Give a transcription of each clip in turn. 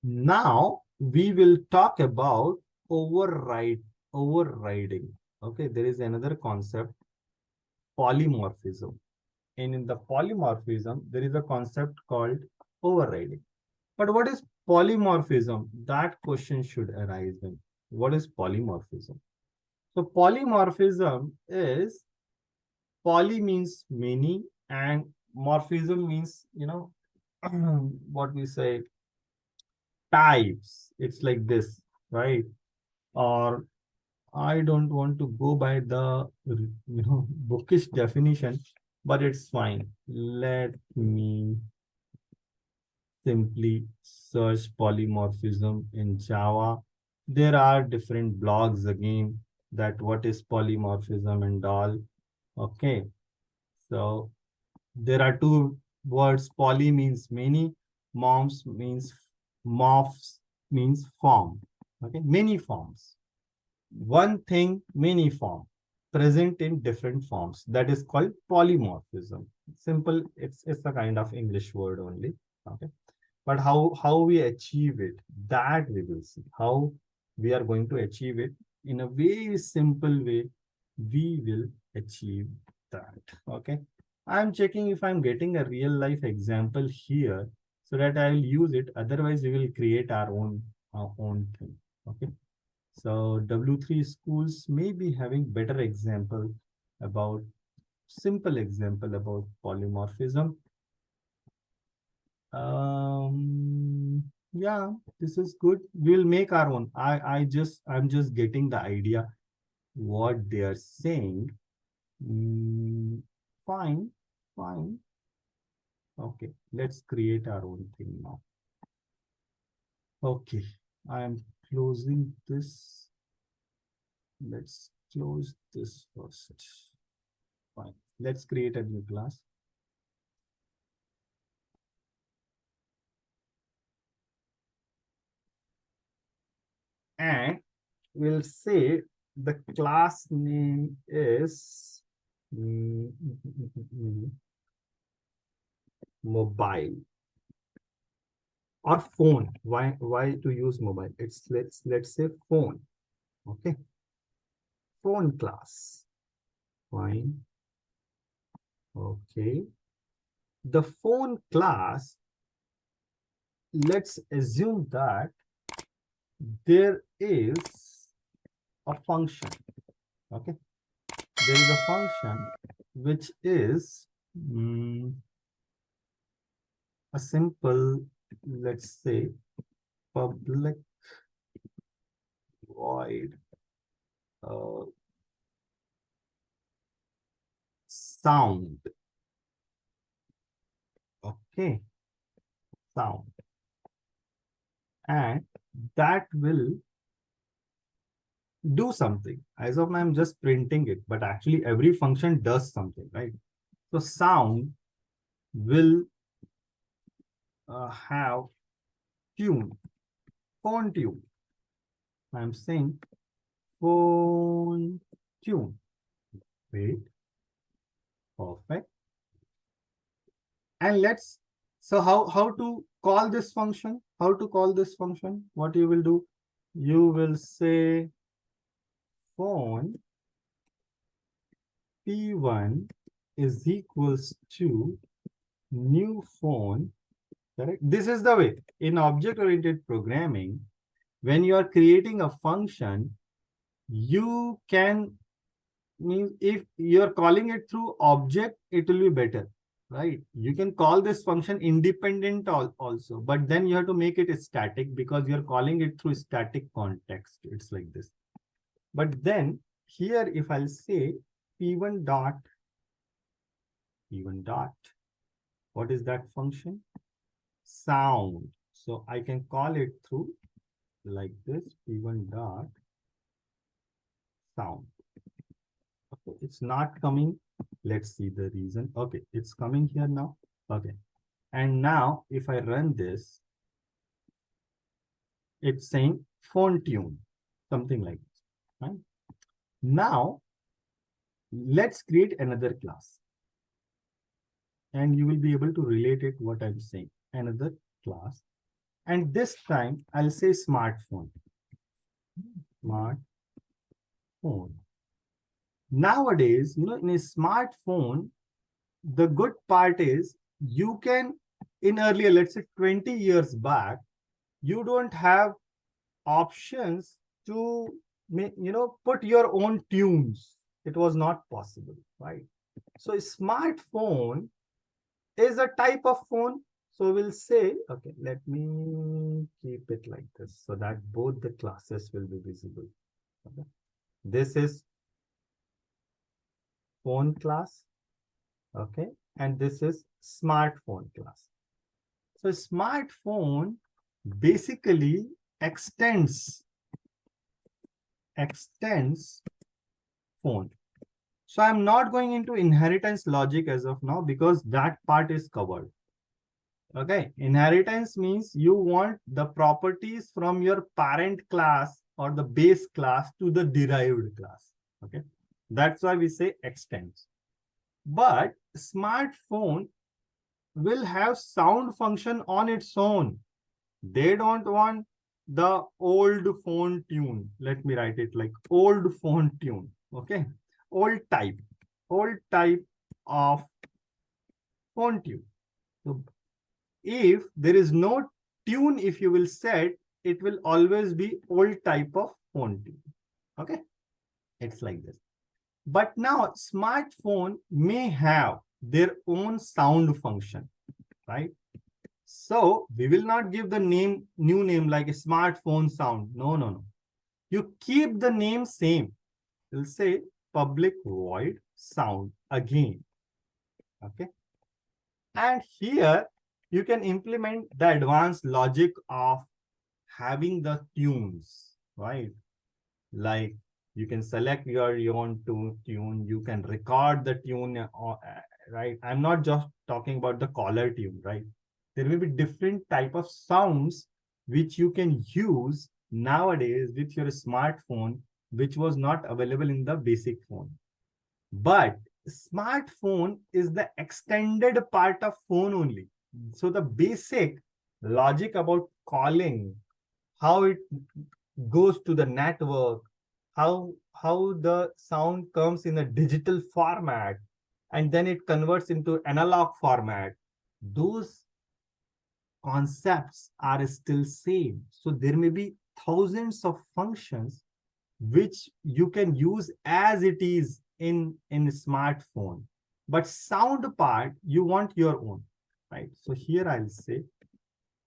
Now we will talk about overriding. Okay, there is another concept, polymorphism. And in the polymorphism, there is a concept called overriding. But what is polymorphism? That question should arise then. What is polymorphism? So polymorphism is, poly means many and morphism means, what we say, types. It's like this, right? Or I don't want to go by the bookish definition, but it's fine. Let me simply search polymorphism in Java. There are different blogs again, that what is polymorphism and all. Okay, so there are two words. Poly means many, morphs means form. Okay, many forms. One thing, many form, present in different forms. That is called polymorphism. Simple, it's a kind of English word only. Okay. But how we achieve it, that we will see. How we are going to achieve it in a very simple way, we will achieve that. Okay. I'm checking if I'm getting a real life example here so that I will use it. Otherwise, we will create our own thing. Okay. So W3 schools may be having better example about simple example about polymorphism. Yeah, this is good. We'll make our own. I'm just getting the idea what they are saying. Fine, fine. Okay, let's create our own thing now. Okay, I am closing this. Let's close this first. Fine. Let's create a new class. And we'll say the class name is mobile or phone. Why to use mobile? It's let's say phone. Okay, phone class. Fine. Okay, the phone class. Let's assume that there is a function. Okay, there is a function which is a simple, let's say, public void uh, sound. Okay, sound. And that will do something. As of now, I'm just printing it, but actually every function does something, right? So sound will have tune, phone tune. I'm saying phone tune. Wait, perfect. And let's, so how to call this function? How to call this function? What you will do? You will say phone P1 is equals to new phone, correct? This is the way in object-oriented programming, when you are creating a function, you can, mean if you're calling it through object, it will be better, right? You can call this function independent also, but then you have to make it static because you're calling it through static context. It's like this. But then here, if I'll say p1 dot, p1 dot, what is that function? Sound. So I can call it through like this, p1 dot sound. Okay, it's not coming. Let's see the reason. Okay, it's coming here now. Okay. And now if I run this, it's saying phone tune, something like this. Right? Now, let's create another class. And you will be able to relate it what I'm saying. Another class. And this time I'll say smartphone. Smartphone. Nowadays, in a smartphone, the good part is you can, in earlier, let's say 20 years back, you don't have options to put your own tunes. It was not possible, right? So a smartphone is a type of phone. So we'll say, okay, let me keep it like this so that both the classes will be visible. Okay. This is phone class, okay, and this is smartphone class. So smartphone basically extends phone. So I'm not going into inheritance logic as of now because that part is covered. Okay, inheritance means you want the properties from your parent class or the base class to the derived class. Okay, that's why we say extends. But smartphone will have sound function on its own. They don't want the old phone tune. Let me write it like old phone tune. Okay, old type of phone tune. So if there is no tune, if you will set, it will always be old type of phone tune. Okay, it's like this. But now smartphone may have their own sound function, right? So we will not give the new name like a smartphone sound. No. You keep the name same. You'll say public void sound again. Okay. And here you can implement the advanced logic of having the tunes, right? Like you can select your own tune, you can record the tune, right? I'm not just talking about the caller tune, right? There will be different type of sounds which you can use nowadays with your smartphone, which was not available in the basic phone. But smartphone is the extended part of phone only. So the basic logic about calling, how it goes to the network, how the sound comes in a digital format and then it converts into analog format, those concepts are still same. So there may be thousands of functions which you can use as it is in smartphone, but sound part you want your own, right? So here I'll say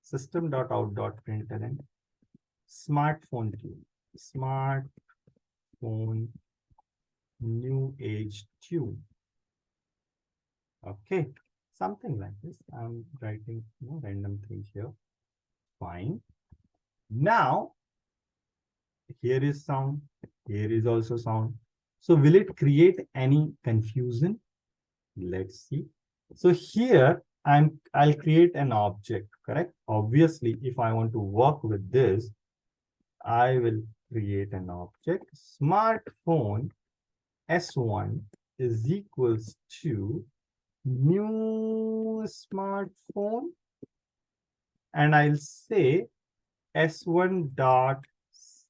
system.out.println smartphone tune, smartphone new age tune. Okay, something like this. I'm writing random things here. Fine. Now here is sound, here is also sound. So will it create any confusion? Let's see. So here I'll create an object, correct? Obviously, if I want to work with this, I will create an object. Smartphone S1 is equals to new smartphone, and I'll say S1 dot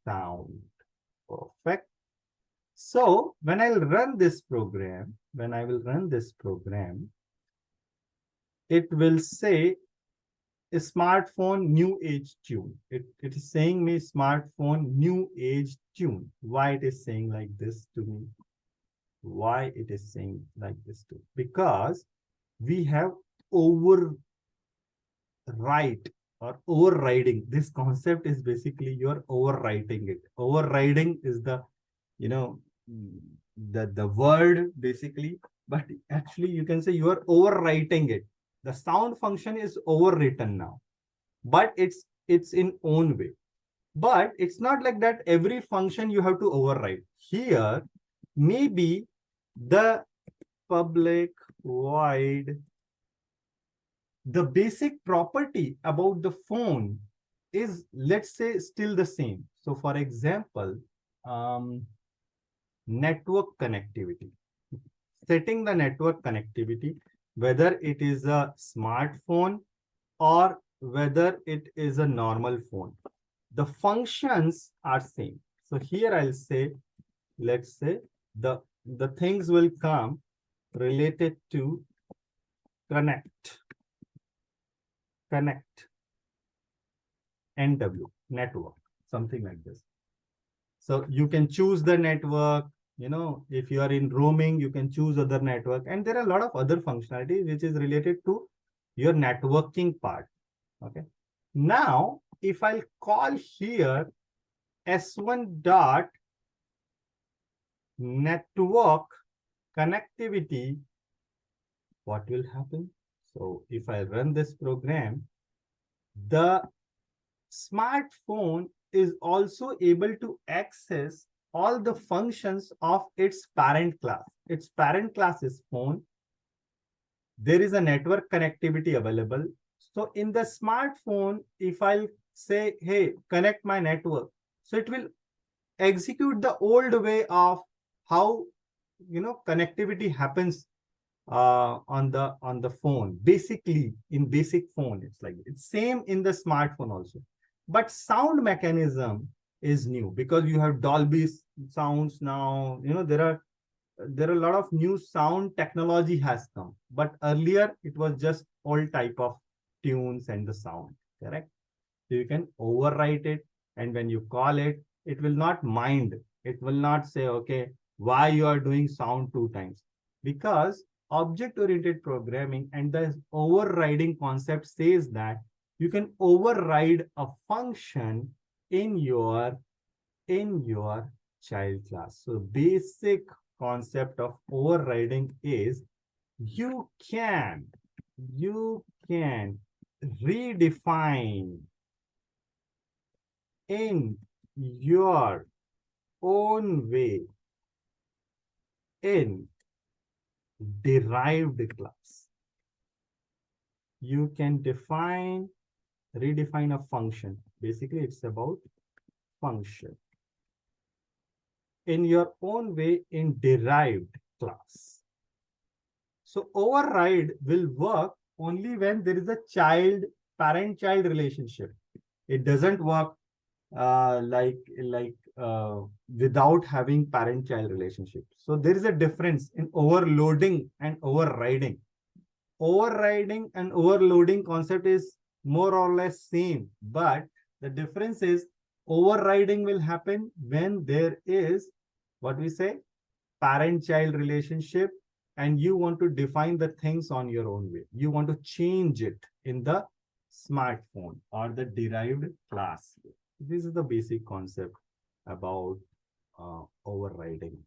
sound. Perfect. So when I'll run this program, it will say a smartphone new age tune. It is saying me smartphone new age tune. Why it is saying like this to me? Why it is saying like this to? Because we have overwrite or overriding. This concept is basically you're overwriting it. Overriding is the the word basically, but actually you can say you are overwriting it. The sound function is overwritten now, but it's in own way. But it's not like that every function you have to override. Here maybe the public void, the basic property about the phone is, let's say, still the same. So for example, network connectivity, setting the network connectivity, whether it is a smartphone or whether it is a normal phone. The functions are same. So here I'll say, let's say the things will come related to connect, NW, network, something like this. So you can choose the network, if you are in roaming, you can choose other network. And there are a lot of other functionality which is related to your networking part. Okay. Now, if I'll call here S1 dot network connectivity, what will happen? So if I run this program, the smartphone is also able to access all the functions of its parent class. Its parent class is phone. There is a network connectivity available. So in the smartphone, if I'll say, hey, connect my network, so it will execute the old way of how connectivity happens on the phone. Basically, in basic phone, it's like it's same in the smartphone also. But sound mechanism is new because you have Dolby sounds now. There are a lot of new sound technology has come, but earlier it was just all type of tunes and the sound, correct? So you can overwrite it, and when you call it, it will not mind. It will not say, okay, why you are doing sound two times, because object-oriented programming and the overriding concept says that you can override a function in your child class. So basic concept of overriding is you can redefine in your own way in derived class. You can redefine a function. Basically, it's about function in your own way in derived class. So override will work only when there is a parent-child relationship. It doesn't work without having parent-child relationship. So there is a difference in overloading and overriding. Overriding and overloading concept is more or less same, but the difference is overriding will happen when there is what we say parent-child relationship, and you want to define the things on your own way. You want to change it in the smartphone or the derived class. This is the basic concept about overriding.